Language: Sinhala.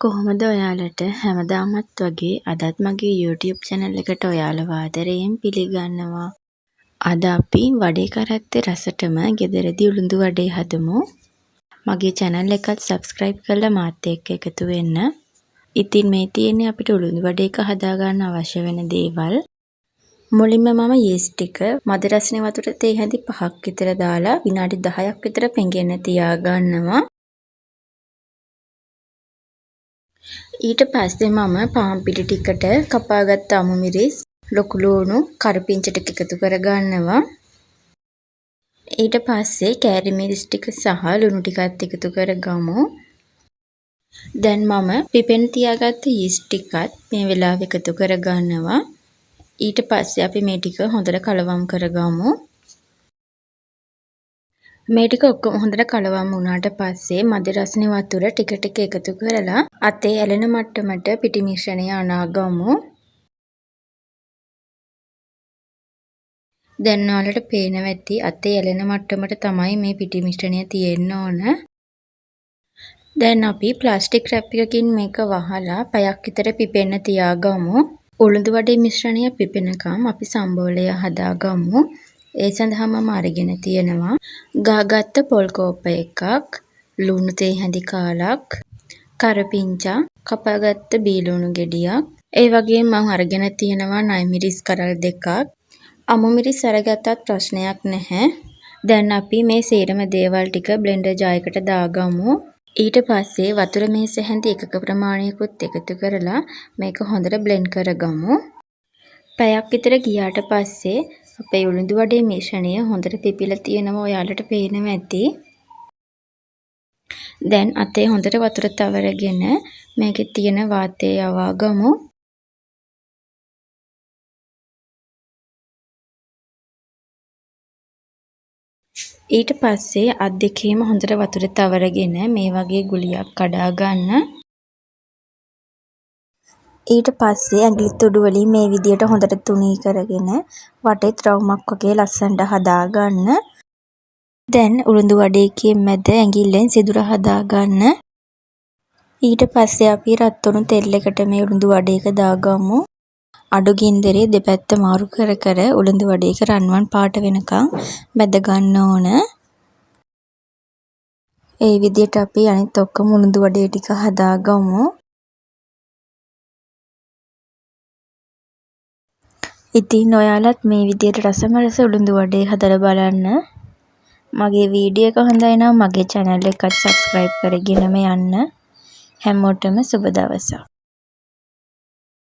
කොහොමද ඔයාලට හැමදාමත් වගේ අදත් මගේ YouTube channel එකට ඔයාලව ආදරයෙන් පිළිගන්නවා. අද අපි වඩේ කරත්තේ රසටම ගෙදරදී උළුඳු වඩේ හදමු. මගේ channel එකත් subscribe කරලා මාත් එක්ක එකතු වෙන්න. ඉතින් මේ තියෙන්නේ අපිට උළුඳු වඩේක හදාගන්න අවශ්‍ය වෙන දේවල්. මුලින්ම මම yeast ටික මද රසනේ වතුර තේ හැඳි 5ක් විතර දාලා විනාඩි 10ක් විතර පෙඟෙන්න තියාගන්නවා. ඊට පස්සේ මම පාන් පිටි ටිකට කපාගත්ත අමු මිරිස්, ලොකු ලුණු, කරපිංච ටික එකතු කරගන්නවා. ඊට පස්සේ කෑලි මිරිස් ටික සහ ලුණු ටිකත් එකතු කරගමු. දැන් මම පිපෙන්න තියාගත්ත yeast ටිකත් මේ වෙලාවේ එකතු කරගන්නවා. ඊට පස්සේ අපි මේ ටික හොඳට කලවම් කරගමු. මේ ටික ඔක්කොම හොඳට කලවම් වුණාට පස්සේ මද රසනේ වතුර ටික ටික එකතු කරලා අතේ ඇලෙන මට්ටමට පිටි මිශ්‍රණය අනාගමු. දැන් ඔයාලට පේනවා ඇති අතේ ඇලෙන මට්ටමට තමයි මේ පිටි මිශ්‍රණය තියෙන්න ඕන. දැන් අපි ප්ලාස්ටික් රැප් එකකින් මේක වහලා පැයක් විතර පිපෙන්න තියාගමු. උළුඳු වඩේ මිශ්‍රණය පිපෙනකම් අපි සම්බෝලය හදාගමු. ඒ සඳහා මම අරගෙන තියෙනවා ගාගත්ත පොල් කෝප්ප එකක්, ලුණු තේ හැඳි කාලක්, කරපිංචා, කපාගත්ත බීලුණු ගෙඩියක්, ඒ වගේම මම අරගෙන තියෙනවා නයි මිරිස් කරල් දෙකක්. අමු මිරිස් අරගත්තත් ප්‍රශ්නයක් නැහැ. දැන් අපි මේ සේරම දේවල් ටික බ්ලෙන්ඩර් ජායකට දාගමු. ඊට පස්සේ වතුර මේස හැඳි එකක ප්‍රමාණයකුත් එකතු කරලා මේක හොඳට බ්ලෙන්ඩ් කරගමු. පැයක් විතර ගියාට පස්සේ අපේ උළුඳු වඩේ මිශ්‍රණය හොඳට පිපිලා තියෙනවා ඔයාලට පේනවා ඇති. දැන් අතේ හොඳට වතුර තවරගෙන මේකේ තියෙන වාතය යවා ගමු. ඊට පස්සේ අත් දෙකේම හොඳට වතුර තවරගෙන මේ වගේ ගුලියක් කඩා ගන්න. ඊට පස්සේ ඇඟිලි තුඩු වලින් මේ විදියට හොඳට තුනී කරගෙන වටේත් රවුමක් වගේ ලස්සනට හදා ගන්න. දැන් උළුඳු වඩේකේ මැද ඇඟිල්ලෙන් සිදුර හදා ගන්න. ඊට පස්සේ අපි රත් වුණු තෙල් එකට මේ උළුඳු වඩේක දාගමු. අඩු ගින්දරේ දෙපැත්ත මාරු කර කර උළුඳු වඩේක රන්වන් පාට වෙනකන් මැද ගන්න ඕන. ඒ විදියට අපි අනිත් ඔක්කොම උළුඳු වඩේ ටික හදාගමු. ඉතින් ඔයාලත් මේ විදියට රසම රස උළුඳු වඩේ හදලා බලන්න. මගේ වීඩියෝ එක හොඳයි නම් මගේ channel එකත් subscribe කරගෙනම යන්න. හැමෝටම සුබ දවසක්.